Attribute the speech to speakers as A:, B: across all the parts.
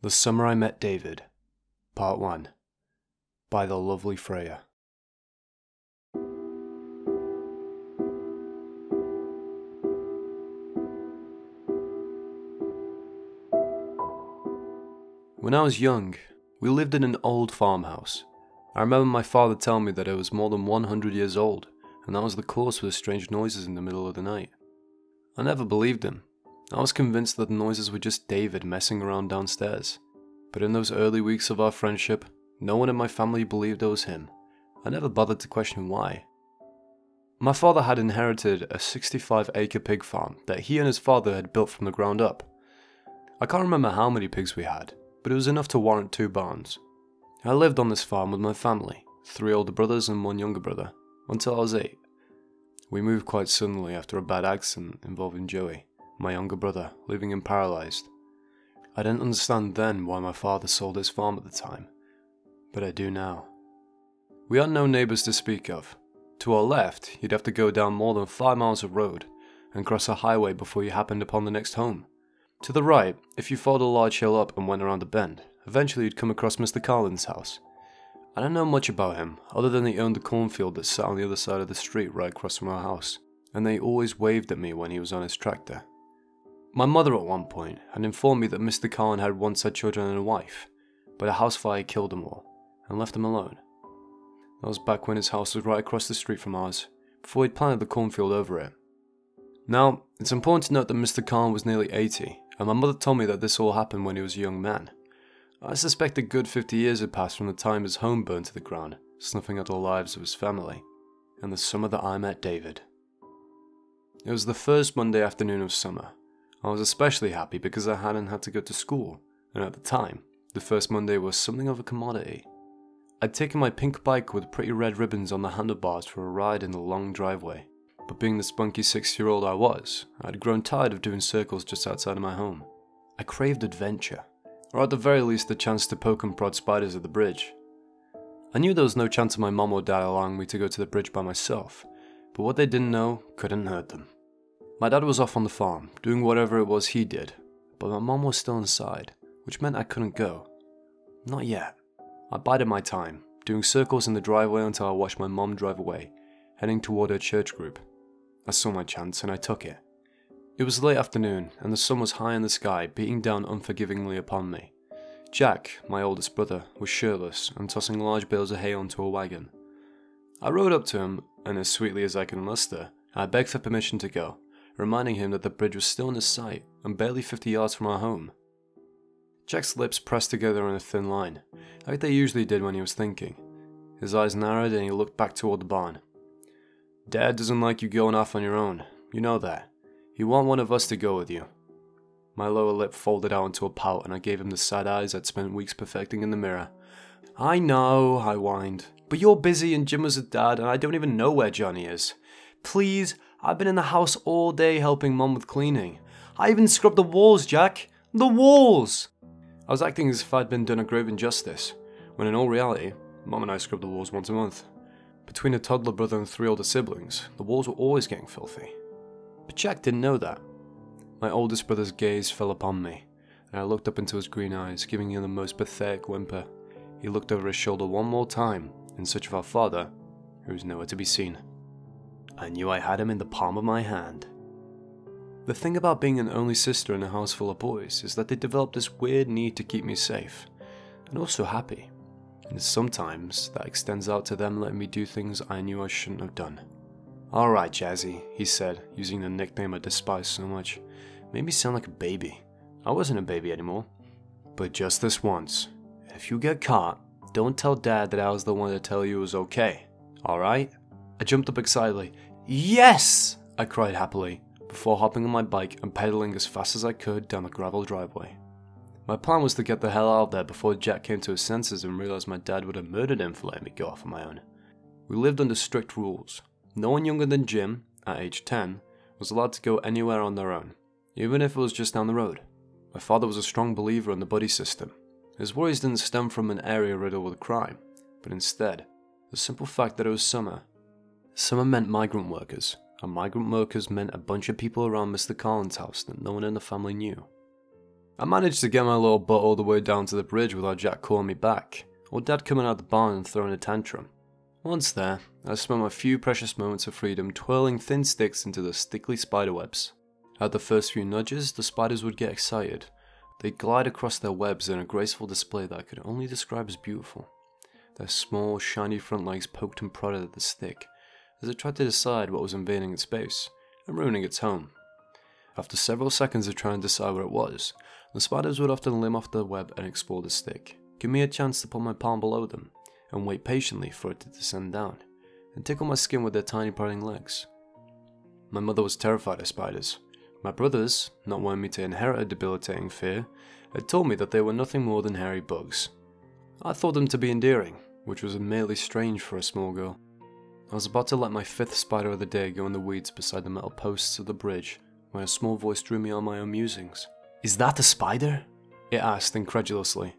A: The Summer I Met David, Part 1, by the lovely Freya. When I was young, we lived in an old farmhouse. I remember my father telling me that it was more than 100 years old, and that was the cause for the strange noises in the middle of the night. I never believed him. I was convinced that the noises were just David messing around downstairs. But in those early weeks of our friendship, no one in my family believed it was him. I never bothered to question why. My father had inherited a 65-acre pig farm that he and his father had built from the ground up. I can't remember how many pigs we had, but it was enough to warrant 2 barns. I lived on this farm with my family, 3 older brothers and 1 younger brother, until I was 8. We moved quite suddenly after a bad accident involving Joey, my younger brother, leaving him paralysed. I didn't understand then why my father sold his farm at the time, but I do now. We had no neighbours to speak of. To our left, you'd have to go down more than 5 miles of road and cross a highway before you happened upon the next home. To the right, if you followed a large hill up and went around a bend, eventually you'd come across Mr. Carlin's house. I don't know much about him, other than he owned the cornfield that sat on the other side of the street right across from our house, and they always waved at me when he was on his tractor. My mother at one point had informed me that Mr. Carlin had once had children and a wife, but a house fire killed them all, and left them alone. That was back when his house was right across the street from ours, before he'd planted the cornfield over it. Now, it's important to note that Mr. Carlin was nearly 80, and my mother told me that this all happened when he was a young man. I suspect a good 50 years had passed from the time his home burned to the ground, snuffing out the lives of his family, and the summer that I met David. It was the first Monday afternoon of summer. I was especially happy because I hadn't had to go to school, and at the time, the first Monday was something of a commodity. I'd taken my pink bike with pretty red ribbons on the handlebars for a ride in the long driveway, but being the spunky 6-year-old I was, I had grown tired of doing circles just outside of my home. I craved adventure, or at the very least the chance to poke and prod spiders at the bridge. I knew there was no chance of my mum or dad allowing me to go to the bridge by myself, but what they didn't know couldn't hurt them. My dad was off on the farm, doing whatever it was he did, but my mum was still inside, which meant I couldn't go. Not yet. I bided my time, doing circles in the driveway until I watched my mum drive away, heading toward her church group. I saw my chance and I took it. It was late afternoon, and the sun was high in the sky, beating down unforgivingly upon me. Jack, my oldest brother, was shirtless and tossing large bales of hay onto a wagon. I rode up to him, and as sweetly as I could muster, I begged for permission to go, reminding him that the bridge was still in his sight and barely 50 yards from our home. Jack's lips pressed together in a thin line, like they usually did when he was thinking. His eyes narrowed and he looked back toward the barn. "Dad doesn't like you going off on your own, you know that. He want one of us to go with you." My lower lip folded out into a pout and I gave him the sad eyes I'd spent weeks perfecting in the mirror. "I know," I whined, "but you're busy and Jim was with Dad and I don't even know where Johnny is. Please, I've been in the house all day helping Mum with cleaning. I even scrubbed the walls, Jack. The walls!" I was acting as if I'd been done a grave injustice, when in all reality, Mum and I scrubbed the walls once a month. Between a toddler brother and 3 older siblings, the walls were always getting filthy. But Jack didn't know that. My oldest brother's gaze fell upon me, and I looked up into his green eyes, giving him the most pathetic whimper. He looked over his shoulder one more time, in search of our father, who was nowhere to be seen. I knew I had him in the palm of my hand. The thing about being an only sister in a house full of boys is that they develop this weird need to keep me safe, and also happy. And sometimes that extends out to them letting me do things I knew I shouldn't have done. "Alright, Jazzy," he said, using the nickname I despised so much. Made me sound like a baby. I wasn't a baby anymore. "But just this once. If you get caught, don't tell Dad that I was the one to tell you it was okay. Alright?" I jumped up excitedly. "Yes!" I cried happily, before hopping on my bike and pedaling as fast as I could down the gravel driveway. My plan was to get the hell out of there before Jack came to his senses and realized my dad would have murdered him for letting me go off on my own. We lived under strict rules. No one younger than Jim, at age 10, was allowed to go anywhere on their own, even if it was just down the road. My father was a strong believer in the buddy system. His worries didn't stem from an area riddled with crime, but instead, the simple fact that it was summer. Summer meant migrant workers, and migrant workers meant a bunch of people around Mr. Carlin's house that no one in the family knew. I managed to get my little butt all the way down to the bridge without Jack calling me back, or Dad coming out the barn and throwing a tantrum. Once there, I spent my few precious moments of freedom twirling thin sticks into the stickly spiderwebs. At the first few nudges, the spiders would get excited. They'd glide across their webs in a graceful display that I could only describe as beautiful. Their small, shiny front legs poked and prodded at the stick, as it tried to decide what was invading its space and ruining its home. After several seconds of trying to decide what it was, the spiders would often limb off the web and explore the stick, give me a chance to put my palm below them, and wait patiently for it to descend down, and tickle my skin with their tiny prodding legs. My mother was terrified of spiders. My brothers, not wanting me to inherit a debilitating fear, had told me that they were nothing more than hairy bugs. I thought them to be endearing, which was admittedly strange for a small girl. I was about to let my 5th spider of the day go in the weeds beside the metal posts of the bridge when a small voice drew me on my own musings. "Is that a spider?" it asked incredulously.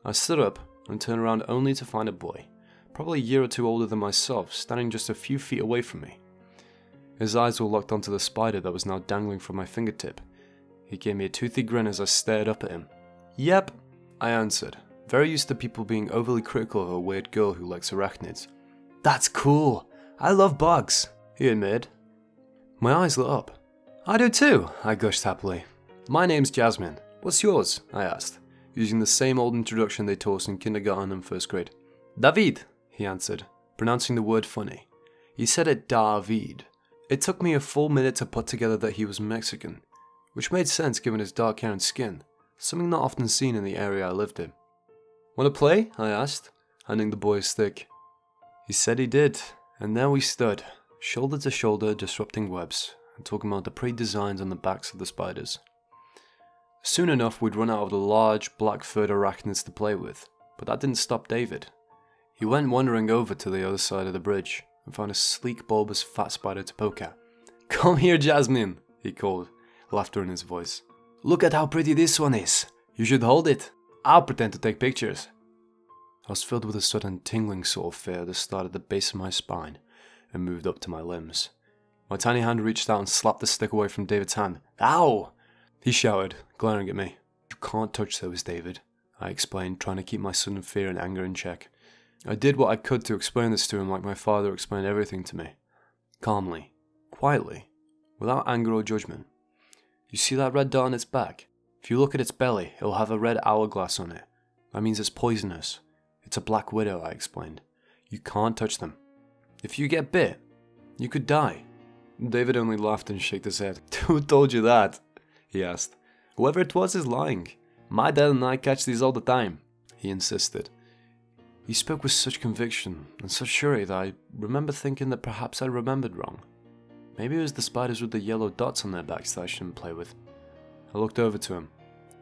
A: I stood up and turned around only to find a boy, probably a year or two older than myself, standing just a few feet away from me. His eyes were locked onto the spider that was now dangling from my fingertip. He gave me a toothy grin as I stared up at him. "Yep," I answered, very used to people being overly critical of a weird girl who likes arachnids. "That's cool. I love bugs," he admitted. My eyes lit up. "I do too," I gushed happily. "My name's Jasmine. What's yours?" I asked, using the same old introduction they taught us in kindergarten and 1st grade. "David," he answered, pronouncing the word funny. He said it David. It took me a full minute to put together that he was Mexican, which made sense given his dark hair and skin, something not often seen in the area I lived in. "Want to play?" I asked, handing the boy a stick. He said he did, and there we stood, shoulder to shoulder, disrupting webs, and talking about the pretty designs on the backs of the spiders. Soon enough, we'd run out of the large, black-furred arachnids to play with, but that didn't stop David. He went wandering over to the other side of the bridge, and found a sleek, bulbous, fat spider to poke at. "Come here, Jasmine," he called, laughter in his voice. "Look at how pretty this one is. You should hold it. I'll pretend to take pictures." I was filled with a sudden tingling sort of fear that started at the base of my spine and moved up to my limbs. My tiny hand reached out and slapped the stick away from David's hand. "Ow!" he shouted, glaring at me. "You can't touch those, David," I explained, trying to keep my sudden fear and anger in check. I did what I could to explain this to him like my father explained everything to me. Calmly, quietly, without anger or judgment. "You see that red dot on its back? If you look at its belly, it'll have a red hourglass on it. That means it's poisonous. It's a black widow," I explained. "You can't touch them. If you get bit, you could die." David only laughed and shook his head. "Who told you that?" he asked. "Whoever it was is lying. My dad and I catch these all the time," he insisted. He spoke with such conviction and such surety that I remember thinking that perhaps I remembered wrong. Maybe it was the spiders with the yellow dots on their backs that I shouldn't play with. I looked over to him.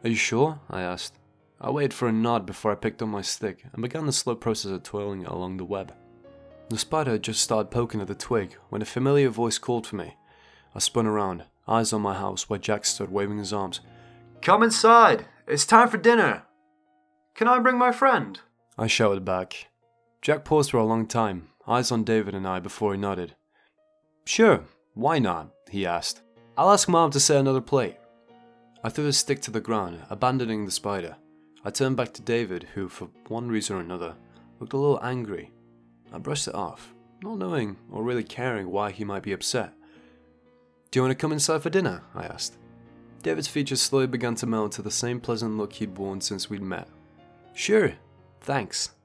A: "Are you sure?" I asked. I waited for a nod before I picked up my stick and began the slow process of twirling it along the web. The spider had just started poking at the twig when a familiar voice called for me. I spun around, eyes on my house where Jack stood waving his arms. "Come inside! It's time for dinner! Can I bring my friend?" I shouted back. Jack paused for a long time, eyes on David and I before he nodded. "Sure, why not?" he asked. "I'll ask Mom to set another plate." I threw the stick to the ground, abandoning the spider. I turned back to David, who, for one reason or another, looked a little angry. I brushed it off, not knowing or really caring why he might be upset. "Do you want to come inside for dinner?" I asked. David's features slowly began to melt into the same pleasant look he'd worn since we'd met. "Sure, thanks."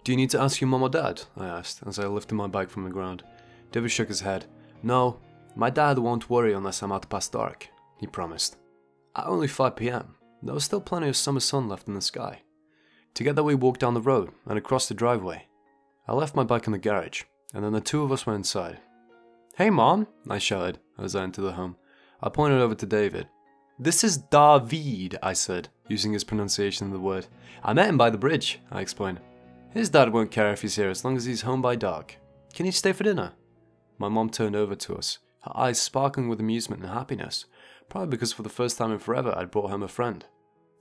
A: "Do you need to ask your mom or dad?" I asked, as I lifted my bike from the ground. David shook his head. "No, my dad won't worry unless I'm out past dark," he promised. At only 5 p.m., there was still plenty of summer sun left in the sky. Together we walked down the road and across the driveway. I left my bike in the garage, and then the two of us went inside. "Hey Mom," I shouted as I entered the home. I pointed over to David. "This is David," I said, using his pronunciation of the word. "I met him by the bridge," I explained. "His dad won't care if he's here as long as he's home by dark. Can he stay for dinner?" My mom turned over to us, her eyes sparkling with amusement and happiness, probably because for the first time in forever I'd brought home a friend.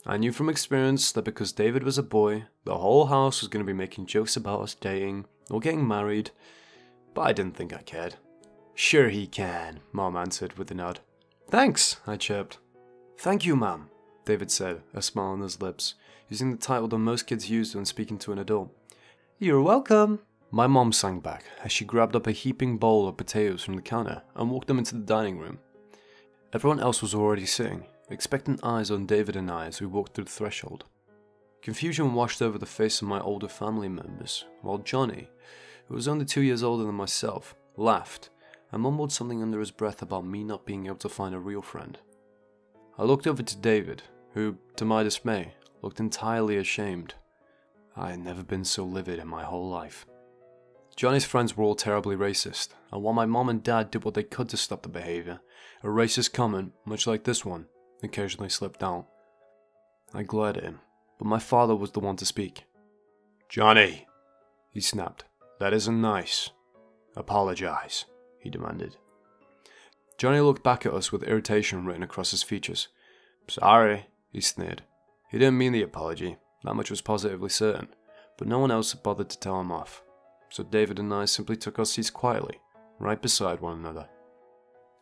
A: I knew from experience that because David was a boy, the whole house was going to be making jokes about us dating or getting married, but I didn't think I cared. "Sure he can," Mom answered with a nod. "Thanks," I chirped. "Thank you, Mom," David said, a smile on his lips, using the title that most kids use when speaking to an adult. You're welcome. My mom sang back as she grabbed up a heaping bowl of potatoes from the counter and walked them into the dining room. Everyone else was already sitting, expectant eyes on David and I as we walked through the threshold. Confusion washed over the face of my older family members, while Johnny, who was only 2 years older than myself, laughed and mumbled something under his breath about me not being able to find a real friend. I looked over to David, who, to my dismay, looked entirely ashamed. I had never been so livid in my whole life. Johnny's friends were all terribly racist, and while my mom and dad did what they could to stop the behaviour, a racist comment, much like this one, occasionally slipped out. I glared at him, but my father was the one to speak. "Johnny," he snapped, "that isn't nice. Apologize," he demanded. Johnny looked back at us with irritation written across his features. "Sorry," he sneered. He didn't mean the apology, that much was positively certain, but no one else had bothered to tell him off. So David and I simply took our seats quietly, right beside one another.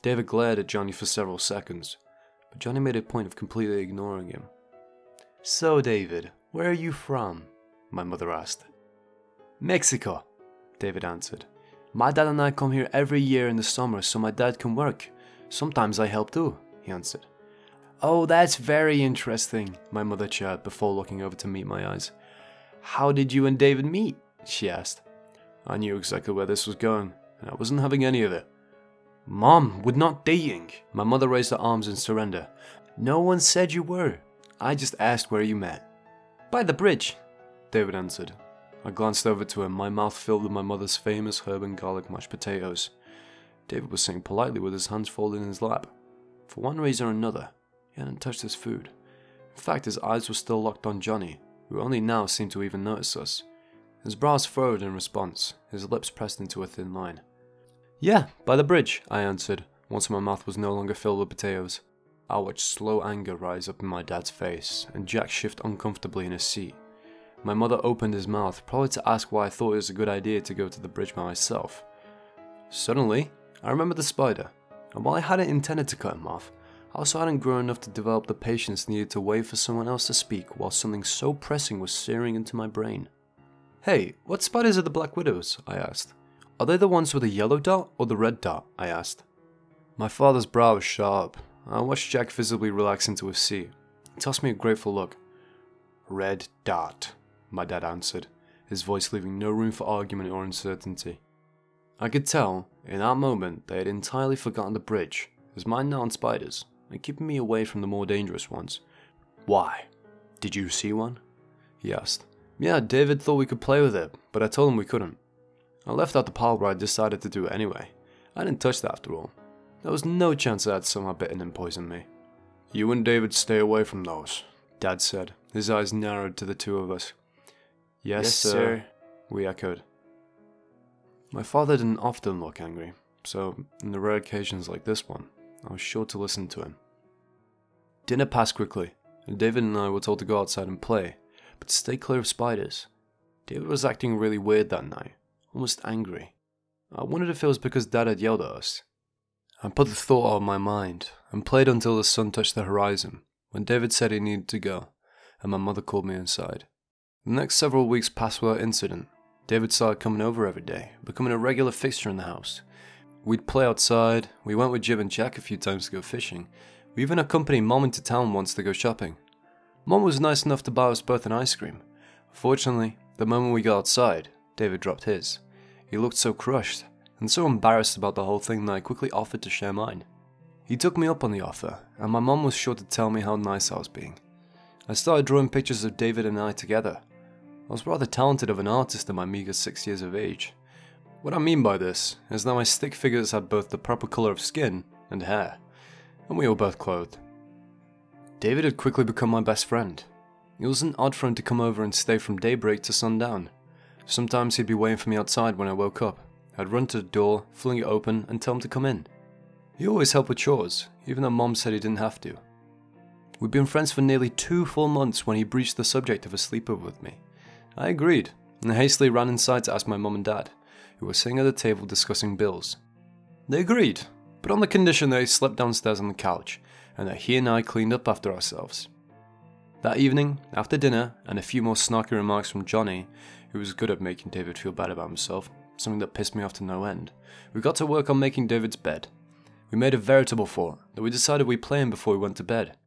A: David glared at Johnny for several seconds, but Johnny made a point of completely ignoring him. "So David, where are you from?" my mother asked. "Mexico," David answered. "My dad and I come here every year in the summer so my dad can work. Sometimes I help too," he answered. "Oh, that's very interesting," my mother chirped before looking over to meet my eyes. "How did you and David meet?" she asked. I knew exactly where this was going, and I wasn't having any of it. "Mom, we're not dating." My mother raised her arms in surrender. "No one said you were. I just asked where you met." "By the bridge," David answered. I glanced over to him, my mouth filled with my mother's famous herb and garlic mashed potatoes. David was sitting politely with his hands folded in his lap. For one reason or another, he hadn't touched his food. In fact, his eyes were still locked on Johnny, who only now seemed to even notice us. His brows furrowed in response, his lips pressed into a thin line. "Yeah, by the bridge," I answered, once my mouth was no longer filled with potatoes. I watched slow anger rise up in my dad's face, and Jack shift uncomfortably in his seat. My mother opened his mouth, probably to ask why I thought it was a good idea to go to the bridge by myself. Suddenly, I remembered the spider, and while I hadn't intended to cut him off, I also hadn't grown enough to develop the patience needed to wait for someone else to speak while something so pressing was searing into my brain. "Hey, what spiders are the Black Widows?" I asked. "Are they the ones with the yellow dot or the red dot?" I asked. My father's brow was sharp. I watched Jack visibly relax into his seat. He tossed me a grateful look. "Red dot," my dad answered, his voice leaving no room for argument or uncertainty. I could tell, in that moment, they had entirely forgotten the bridge, his mind now on spiders, and keeping me away from the more dangerous ones. "Why? Did you see one?" he asked. "Yeah, David thought we could play with it, but I told him we couldn't. I left out the part where I decided to do it anyway. I didn't touch that after all. There was no chance I had somehow bitten and poisoned me." "You and David stay away from those," Dad said, his eyes narrowed to the two of us. Yes, sir, we echoed. My father didn't often look angry, so in the rare occasions like this one, I was sure to listen to him. Dinner passed quickly, and David and I were told to go outside and play, but to stay clear of spiders. David was acting really weird that night, almost angry. I wondered if it was because Dad had yelled at us. I put the thought out of my mind, and played until the sun touched the horizon, when David said he needed to go, and my mother called me inside. The next several weeks passed without incident. David started coming over every day, becoming a regular fixture in the house. We'd play outside, we went with Jim and Jack a few times to go fishing, we even accompanied Mom into town once to go shopping. Mom was nice enough to buy us both an ice cream. Fortunately, the moment we got outside, David dropped his. He looked so crushed, and so embarrassed about the whole thing that I quickly offered to share mine. He took me up on the offer, and my mom was sure to tell me how nice I was being. I started drawing pictures of David and I together. I was rather talented of an artist at my meager 6 years of age. What I mean by this is that my stick figures had both the proper colour of skin and hair, and we were both clothed. David had quickly become my best friend. It wasn't odd for him to come over and stay from daybreak to sundown. Sometimes he'd be waiting for me outside when I woke up. I'd run to the door, fling it open, and tell him to come in. He always helped with chores, even though Mom said he didn't have to. We'd been friends for nearly 2 full months when he breached the subject of a sleepover with me. I agreed, and hastily ran inside to ask my mum and dad, who were sitting at the table discussing bills. They agreed, but on the condition that he slept downstairs on the couch, and that he and I cleaned up after ourselves. That evening, after dinner, and a few more snarky remarks from Johnny, who was good at making David feel bad about himself, something that pissed me off to no end, we got to work on making David's bed. We made a veritable fort that we decided we'd play in before we went to bed.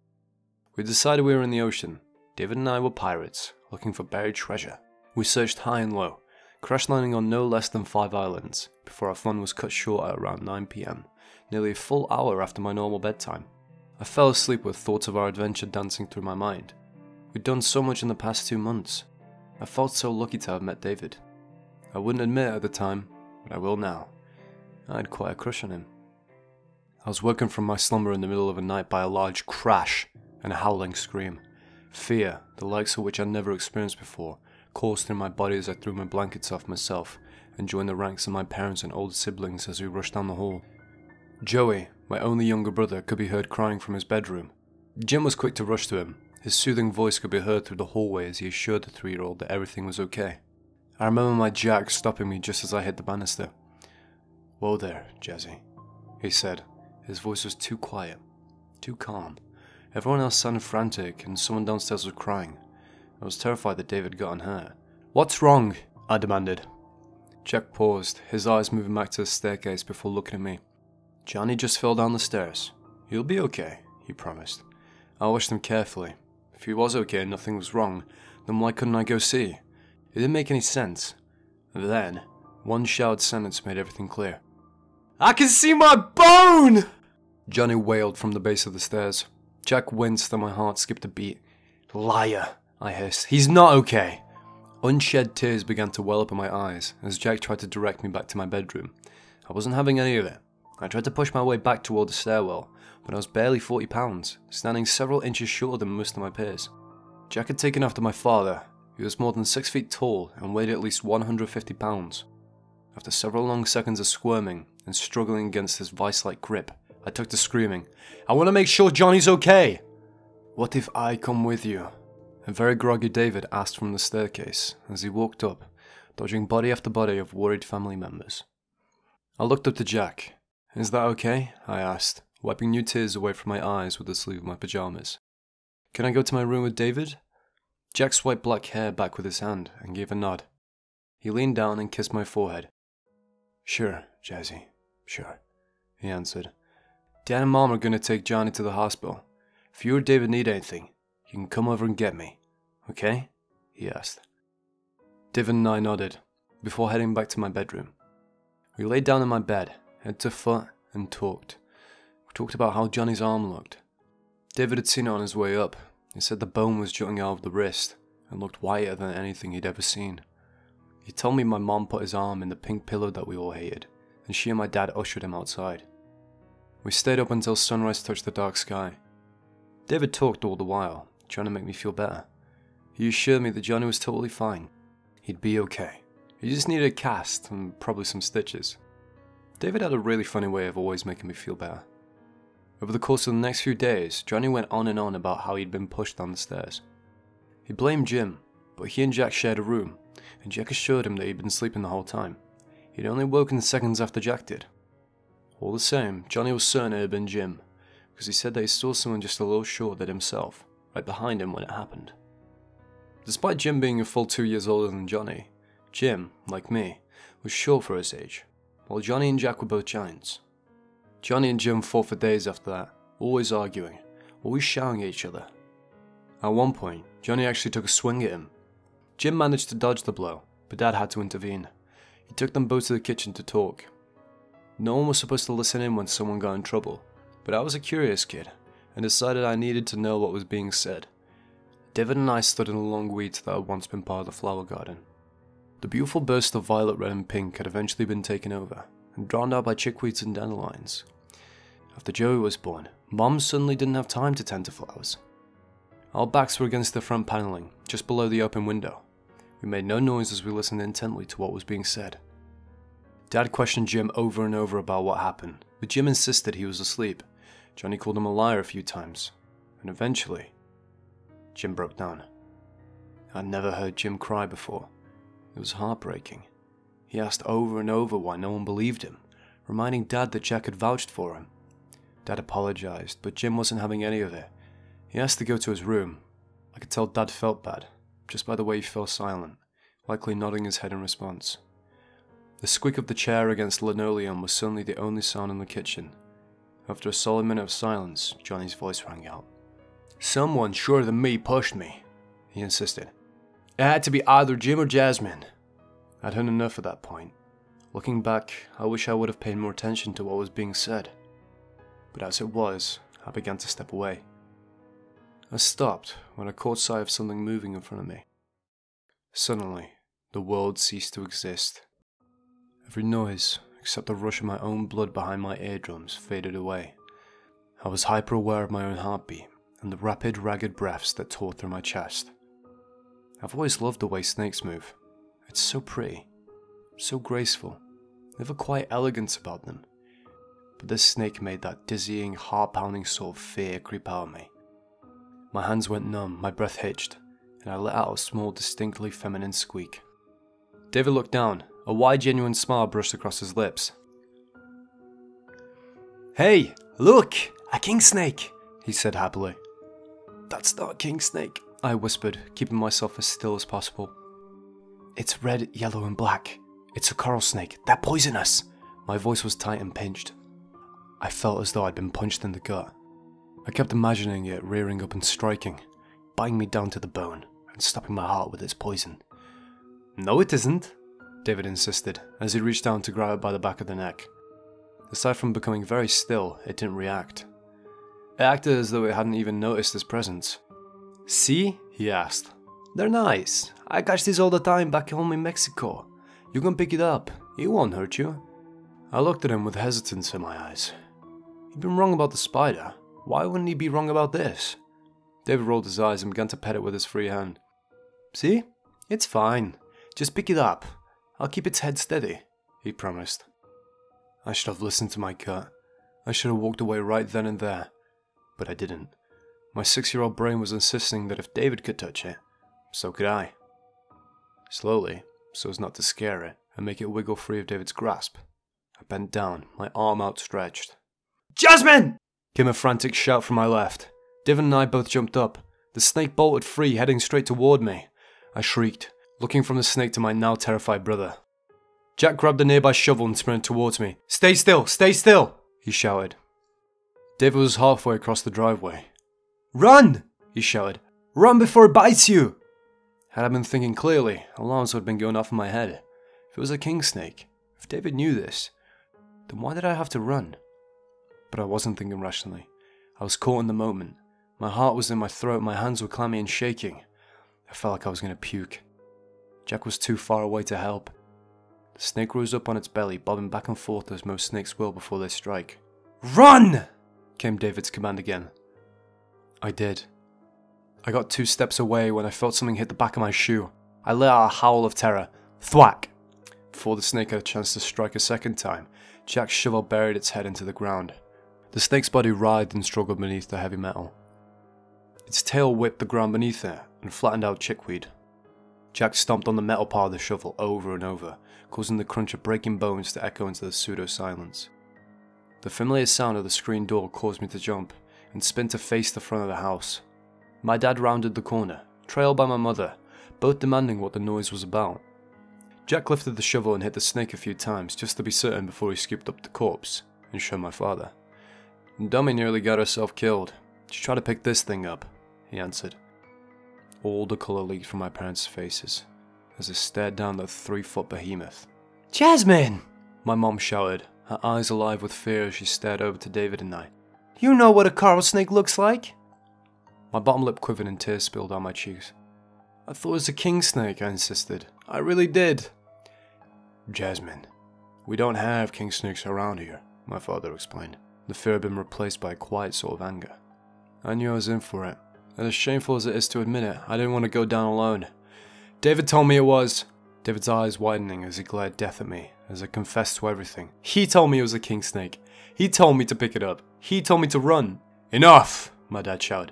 A: We decided we were in the ocean. David and I were pirates, looking for buried treasure. We searched high and low, crash landing on no less than 5 islands, before our fun was cut short at around 9 PM, nearly a full hour after my normal bedtime. I fell asleep with thoughts of our adventure dancing through my mind. We'd done so much in the past 2 months. I felt so lucky to have met David. I wouldn't admit it at the time, but I will now. I had quite a crush on him. I was woken from my slumber in the middle of the night by a large crash and a howling scream. Fear, the likes of which I'd never experienced before, coursed through my body as I threw my blankets off myself and joined the ranks of my parents and older siblings as we rushed down the hall. Joey, my only younger brother, could be heard crying from his bedroom. Jim was quick to rush to him. His soothing voice could be heard through the hallway as he assured the 3-year-old that everything was okay. I remember my Jack stopping me just as I hit the banister. "Whoa there, Jazzy," he said. His voice was too quiet, too calm. Everyone else sounded frantic and someone downstairs was crying. I was terrified that David got unhurt. "What's wrong?" I demanded. Jack paused, his eyes moving back to the staircase before looking at me. "Johnny just fell down the stairs. He'll be okay," he promised. I watched him carefully. If he was okay and nothing was wrong, then why couldn't I go see? It didn't make any sense. Then, one shouted sentence made everything clear. "I can see my bone!" Johnny wailed from the base of the stairs. Jack winced and my heart skipped a beat. "Liar," I hissed. "He's not okay." Unshed tears began to well up in my eyes as Jack tried to direct me back to my bedroom. I wasn't having any of it. I tried to push my way back toward the stairwell, but I was barely 40 pounds, standing several inches shorter than most of my peers. Jack had taken after my father, who was more than 6 feet tall and weighed at least 150 pounds. After several long seconds of squirming and struggling against his vice-like grip, I took to screaming, "I want to make sure Johnny's okay!" "What if I come with you?" a very groggy David asked from the staircase as he walked up, dodging body after body of worried family members. I looked up to Jack. "Is that okay?" I asked, wiping new tears away from my eyes with the sleeve of my pajamas. "Can I go to my room with David?" Jack swiped black hair back with his hand and gave a nod. He leaned down and kissed my forehead. "Sure, Jazzy, sure," he answered. "Dad and Mom are going to take Johnny to the hospital. If you or David need anything, you can come over and get me, okay?" he asked. David and I nodded, before heading back to my bedroom. We laid down in my bed, head to foot, and talked. We talked about how Johnny's arm looked. David had seen it on his way up. He said the bone was jutting out of the wrist, and looked whiter than anything he'd ever seen. He told me my mom put his arm in the pink pillow that we all hated, and she and my dad ushered him outside. We stayed up until sunrise touched the dark sky. David talked all the while, trying to make me feel better. He assured me that Johnny was totally fine. He'd be okay. He just needed a cast and probably some stitches. David had a really funny way of always making me feel better. Over the course of the next few days, Johnny went on and on about how he'd been pushed down the stairs. He blamed Jim, but he and Jack shared a room, and Jack assured him that he'd been sleeping the whole time. He'd only woken seconds after Jack did. All the same, Johnny was certain it had been Jim, because he said that he saw someone just a little shorter than himself, right behind him when it happened. Despite Jim being a full 2 years older than Johnny, Jim, like me, was short for his age, while Johnny and Jack were both giants. Johnny and Jim fought for days after that, always arguing, always shouting at each other. At one point, Johnny actually took a swing at him. Jim managed to dodge the blow, but Dad had to intervene. He took them both to the kitchen to talk. No one was supposed to listen in when someone got in trouble, but I was a curious kid, and decided I needed to know what was being said. David and I stood in the long weeds that had once been part of the flower garden. The beautiful burst of violet, red and pink had eventually been taken over, and drowned out by chickweeds and dandelions. After Joey was born, Mom suddenly didn't have time to tend to flowers. Our backs were against the front paneling, just below the open window. We made no noise as we listened intently to what was being said. Dad questioned Jim over and over about what happened, but Jim insisted he was asleep. Johnny called him a liar a few times, and eventually, Jim broke down. I'd never heard Jim cry before. It was heartbreaking. He asked over and over why no one believed him, reminding Dad that Jack had vouched for him. Dad apologized, but Jim wasn't having any of it. He asked to go to his room. I could tell Dad felt bad, just by the way he fell silent, likely nodding his head in response. The squeak of the chair against linoleum was suddenly the only sound in the kitchen. After a solid minute of silence, Johnny's voice rang out. "Someone shorter than me pushed me," he insisted. "It had to be either Jim or Jasmine." I'd heard enough at that point. Looking back, I wish I would have paid more attention to what was being said. But as it was, I began to step away. I stopped when I caught sight of something moving in front of me. Suddenly, the world ceased to exist. Every noise, except the rush of my own blood behind my eardrums, faded away. I was hyper-aware of my own heartbeat and the rapid, ragged breaths that tore through my chest. I've always loved the way snakes move. It's so pretty, so graceful, never quite elegant about them. But this snake made that dizzying, heart-pounding sort of fear creep out of me. My hands went numb, my breath hitched, and I let out a small, distinctly feminine squeak. David looked down. A wide, genuine smile brushed across his lips. "Hey, look! A king snake!" he said happily. "That's not a king snake," I whispered, keeping myself as still as possible. "It's red, yellow, and black. It's a coral snake. They're poisonous!" My voice was tight and pinched. I felt as though I'd been punched in the gut. I kept imagining it rearing up and striking, biting me down to the bone, and stopping my heart with its poison. "No, it isn't," David insisted, as he reached down to grab it by the back of the neck. Aside from becoming very still, it didn't react. It acted as though it hadn't even noticed his presence. "See?" he asked. "They're nice. I catch these all the time back home in Mexico. You can pick it up. It won't hurt you." I looked at him with hesitance in my eyes. He'd been wrong about the spider. Why wouldn't he be wrong about this? David rolled his eyes and began to pet it with his free hand. "See? It's fine. Just pick it up. I'll keep its head steady," he promised. I should have listened to my gut. I should have walked away right then and there. But I didn't. My 6-year-old brain was insisting that if David could touch it, so could I. Slowly, so as not to scare it and make it wiggle free of David's grasp, I bent down, my arm outstretched. "Jasmine!" came a frantic shout from my left. David and I both jumped up. The snake bolted free, heading straight toward me. I shrieked, looking from the snake to my now terrified brother. Jack grabbed a nearby shovel and sprinted towards me. "Stay still! Stay still!" he shouted. David was halfway across the driveway. "Run!" he shouted. "Run before it bites you!" Had I been thinking clearly, alarms would have been going off in my head. If it was a king snake, if David knew this, then why did I have to run? But I wasn't thinking rationally. I was caught in the moment. My heart was in my throat, my hands were clammy and shaking. I felt like I was going to puke. Jack was too far away to help. The snake rose up on its belly, bobbing back and forth as most snakes will before they strike. "Run!" came David's command again. I did. I got 2 steps away when I felt something hit the back of my shoe. I let out a howl of terror. Thwack! Before the snake had a chance to strike a second time, Jack's shovel buried its head into the ground. The snake's body writhed and struggled beneath the heavy metal. Its tail whipped the ground beneath it and flattened out chickweed. Jack stomped on the metal part of the shovel over and over, causing the crunch of breaking bones to echo into the pseudo-silence. The familiar sound of the screen door caused me to jump and spin to face the front of the house. My dad rounded the corner, trailed by my mother, both demanding what the noise was about. Jack lifted the shovel and hit the snake a few times just to be certain before he scooped up the corpse and showed my father. "Dummy nearly got herself killed. Just try to pick this thing up," he answered. All the colour leaked from my parents' faces as they stared down the 3-foot behemoth. "Jasmine!" my mom shouted, her eyes alive with fear as she stared over to David and I. "You know what a coral snake looks like?" My bottom lip quivered and tears spilled down my cheeks. "I thought it was a king snake," I insisted. "I really did." "Jasmine, we don't have king snakes around here," my father explained. The fear had been replaced by a quiet sort of anger. I knew I was in for it, and as shameful as it is to admit it, I didn't want to go down alone. "David told me it was." David's eyes widening as he glared death at me, as I confessed to everything. "He told me it was a king snake. He told me to pick it up. He told me to run." "Enough!" my dad shouted.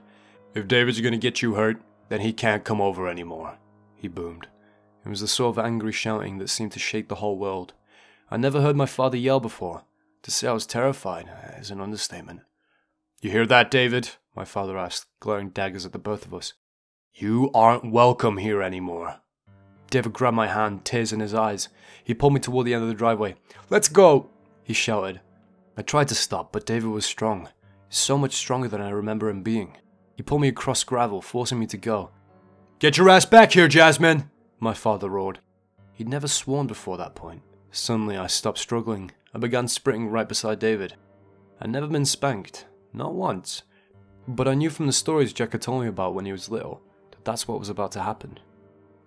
A: "If David's gonna get you hurt, then he can't come over anymore," he boomed. It was the sort of angry shouting that seemed to shake the whole world. I never heard my father yell before. To say I was terrified is an understatement. "You hear that, David?" my father asked, glaring daggers at the both of us. You aren't welcome here anymore. David grabbed my hand, tears in his eyes. He pulled me toward the end of the driveway. Let's go, he shouted. I tried to stop, but David was strong. So much stronger than I remember him being. He pulled me across gravel, forcing me to go. Get your ass back here, Jasmine, my father roared. He'd never sworn before that point. Suddenly I stopped struggling. I began sprinting right beside David. I'd never been spanked, not once. But I knew from the stories Jack had told me about when he was little, that that's what was about to happen.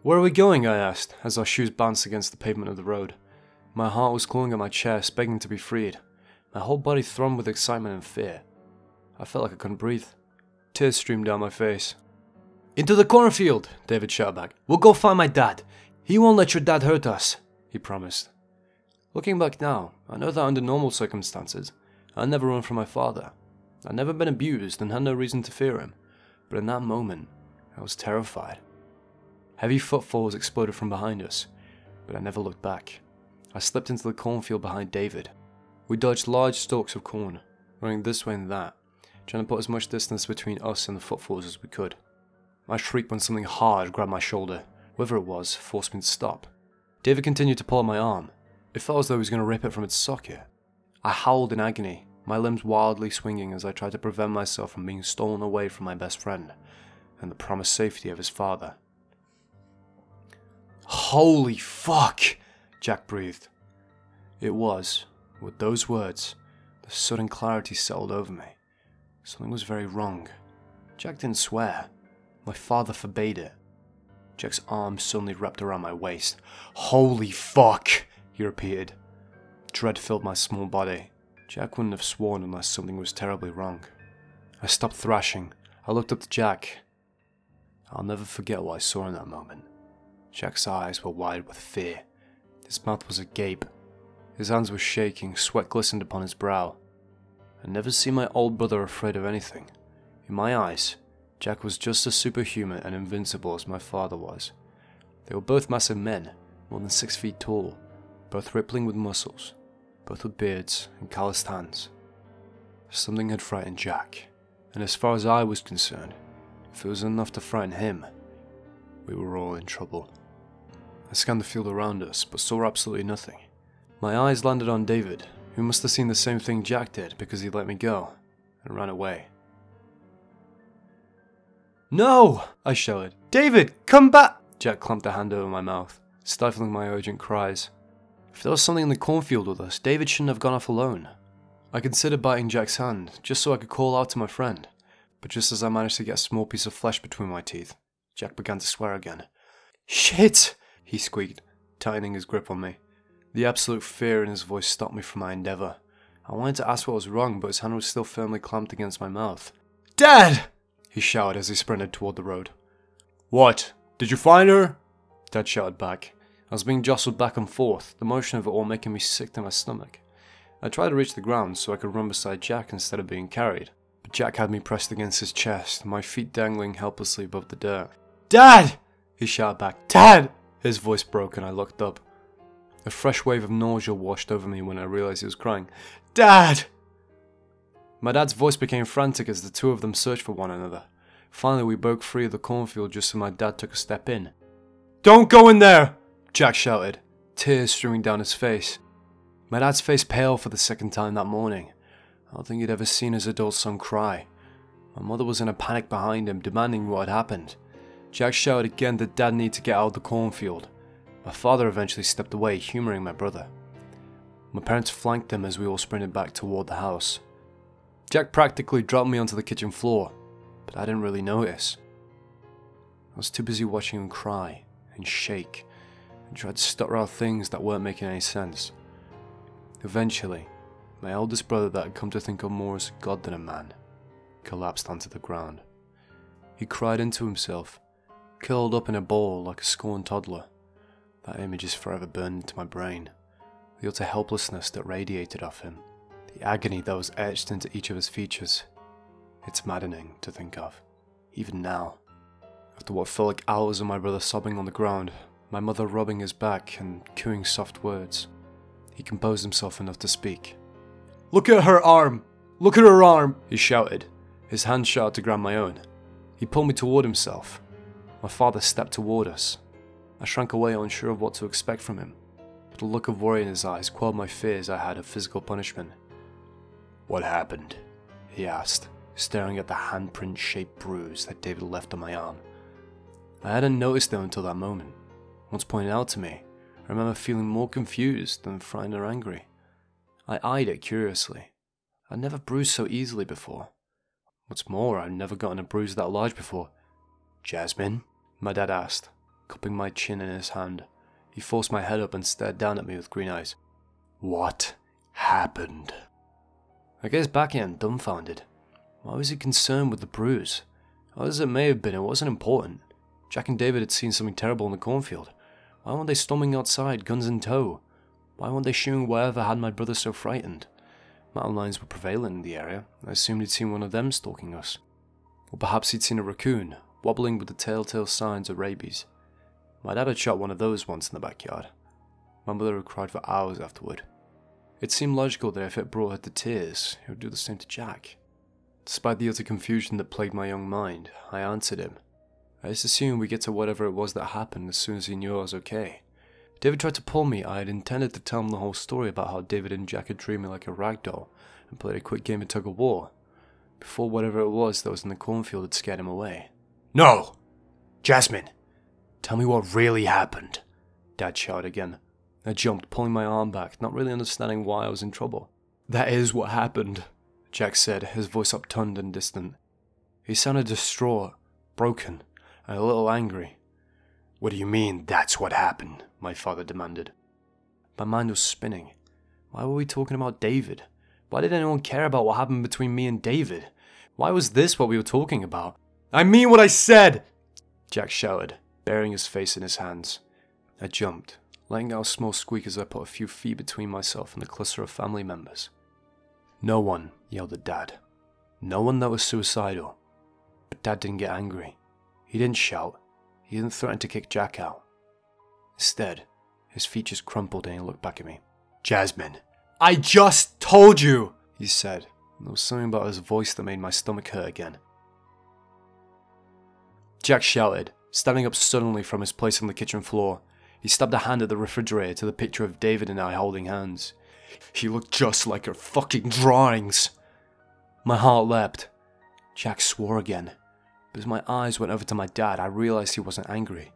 A: Where are we going? I asked, as our shoes bounced against the pavement of the road. My heart was clawing at my chest, begging to be freed. My whole body thrummed with excitement and fear. I felt like I couldn't breathe. Tears streamed down my face. Into the cornfield, David shouted back. We'll go find my dad. He won't let your dad hurt us, he promised. Looking back now, I know that under normal circumstances, I'd never run from my father. I'd never been abused and had no reason to fear him. But in that moment, I was terrified. Heavy footfalls exploded from behind us, but I never looked back. I slipped into the cornfield behind David. We dodged large stalks of corn, running this way and that, trying to put as much distance between us and the footfalls as we could. I shrieked when something hard grabbed my shoulder. Whoever it was forced me to stop. David continued to pull at my arm. It felt as though he was going to rip it from its socket. I howled in agony, my limbs wildly swinging as I tried to prevent myself from being stolen away from my best friend and the promised safety of his father. Holy fuck, Jack breathed. It was, with those words, the sudden clarity settled over me. Something was very wrong. Jack didn't swear. My father forbade it. Jack's arm suddenly wrapped around my waist. Holy fuck, he repeated. Dread filled my small body. Jack wouldn't have sworn unless something was terribly wrong. I stopped thrashing. I looked up to Jack. I'll never forget what I saw in that moment. Jack's eyes were wide with fear. His mouth was agape. His hands were shaking, sweat glistened upon his brow. I'd never seen my old brother afraid of anything. In my eyes, Jack was just as superhuman and invincible as my father was. They were both massive men, more than 6 feet tall, both rippling with muscles, both with beards and calloused hands. Something had frightened Jack, and as far as I was concerned, if it was enough to frighten him, we were all in trouble. I scanned the field around us, but saw absolutely nothing. My eyes landed on David, who must have seen the same thing Jack did because he let me go, and ran away. No! I shouted. David, come back! Jack clamped a hand over my mouth, stifling my urgent cries. If there was something in the cornfield with us, David shouldn't have gone off alone. I considered biting Jack's hand, just so I could call out to my friend, but just as I managed to get a small piece of flesh between my teeth, Jack began to swear again. Shit! He squeaked, tightening his grip on me. The absolute fear in his voice stopped me from my endeavour. I wanted to ask what was wrong, but his hand was still firmly clamped against my mouth. Dad! He shouted as he sprinted toward the road. What? Did you find her? Dad shouted back. I was being jostled back and forth, the motion of it all making me sick to my stomach. I tried to reach the ground so I could run beside Jack instead of being carried, but Jack had me pressed against his chest, my feet dangling helplessly above the dirt. Dad! He shouted back. Dad! His voice broke and I looked up. A fresh wave of nausea washed over me when I realized he was crying. Dad! My dad's voice became frantic as the two of them searched for one another. Finally, we broke free of the cornfield just as my dad took a step in. Don't go in there! Jack shouted, tears streaming down his face. My dad's face paled for the second time that morning. I don't think he'd ever seen his adult son cry. My mother was in a panic behind him, demanding what had happened. Jack shouted again that Dad needed to get out of the cornfield. My father eventually stepped away, humouring my brother. My parents flanked him as we all sprinted back toward the house. Jack practically dropped me onto the kitchen floor, but I didn't really notice. I was too busy watching him cry and shake and try to stutter out things that weren't making any sense. Eventually, my eldest brother that had come to think of more as a god than a man collapsed onto the ground. He cried into himself, curled up in a ball like a scorned toddler. That image is forever burned into my brain. The utter helplessness that radiated off him. The agony that was etched into each of his features. It's maddening to think of, even now. After what felt like hours of my brother sobbing on the ground, my mother rubbing his back and cooing soft words, he composed himself enough to speak. Look at her arm! Look at her arm! He shouted, his hand shot out to grab my own. He pulled me toward himself. My father stepped toward us. I shrank away, unsure of what to expect from him, but the look of worry in his eyes quelled my fears I had of physical punishment. "What happened?" he asked, staring at the handprint-shaped bruise that David left on my arm. I hadn't noticed it until that moment. Once pointed out to me, I remember feeling more confused than frightened or angry. I eyed it curiously. I'd never bruised so easily before. What's more, I'd never gotten a bruise that large before. "Jasmine?" my dad asked, cupping my chin in his hand. He forced my head up and stared down at me with green eyes. "What happened?" I gazed back at him, dumbfounded. Why was he concerned with the bruise? Hard as it may have been, it wasn't important. Jack and David had seen something terrible in the cornfield. Why weren't they storming outside, guns in tow? Why weren't they shooting whatever had my brother so frightened? Mountain lions were prevalent in the area. I assumed he'd seen one of them stalking us. Or perhaps he'd seen a raccoon, wobbling with the telltale signs of rabies. My dad had shot one of those once in the backyard. My mother had cried for hours afterward. It seemed logical that if it brought her to tears, it would do the same to Jack. Despite the utter confusion that plagued my young mind, I answered him. I just assumed we'd get to whatever it was that happened as soon as he knew I was okay. David tried to pull me. I had intended to tell him the whole story about how David and Jack had treated me like a rag doll and played a quick game of tug-of-war, before whatever it was that was in the cornfield had scared him away. "No! Jasmine! Tell me what really happened!" Dad shouted again. I jumped, pulling my arm back, not really understanding why I was in trouble. "That is what happened," Jack said, his voice upturned and distant. He sounded distraught, broken, and a little angry. "What do you mean, that's what happened?" my father demanded. My mind was spinning. Why were we talking about David? Why did anyone care about what happened between me and David? Why was this what we were talking about? "I mean what I said!" Jack shouted, burying his face in his hands. I jumped, letting out a small squeak as I put a few feet between myself and the cluster of family members. "No one," yelled at Dad. "No one that was suicidal." But Dad didn't get angry. He didn't shout. He didn't threaten to kick Jack out. Instead, his features crumpled and he looked back at me. "Jasmine, I just told you!" he said. And there was something about his voice that made my stomach hurt again. Jack shouted, standing up suddenly from his place on the kitchen floor. He stabbed a hand at the refrigerator to the picture of David and I holding hands. "He looked just like her fucking drawings!" My heart leapt. Jack swore again. But as my eyes went over to my dad, I realized he wasn't angry.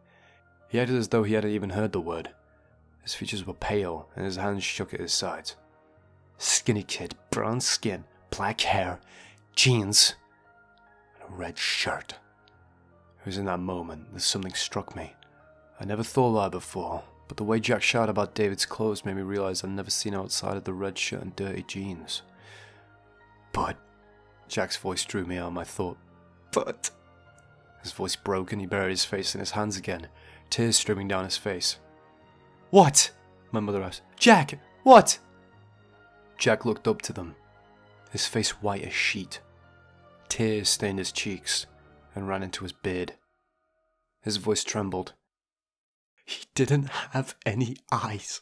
A: He acted as though he hadn't even heard the word. His features were pale and his hands shook at his sides. "Skinny kid, brown skin, black hair, jeans, and a red shirt." It was in that moment that something struck me. I never thought about it before, but the way Jack shouted about David's clothes made me realize I'd never seen outside of the red shirt and dirty jeans. "But," Jack's voice drew me out of my thought. "But..." His voice broke and he buried his face in his hands again, tears streaming down his face. "What?" my mother asked. "Jack, what?" Jack looked up to them, his face white as sheet. Tears stained his cheeks and ran into his beard. His voice trembled. "He didn't have any eyes."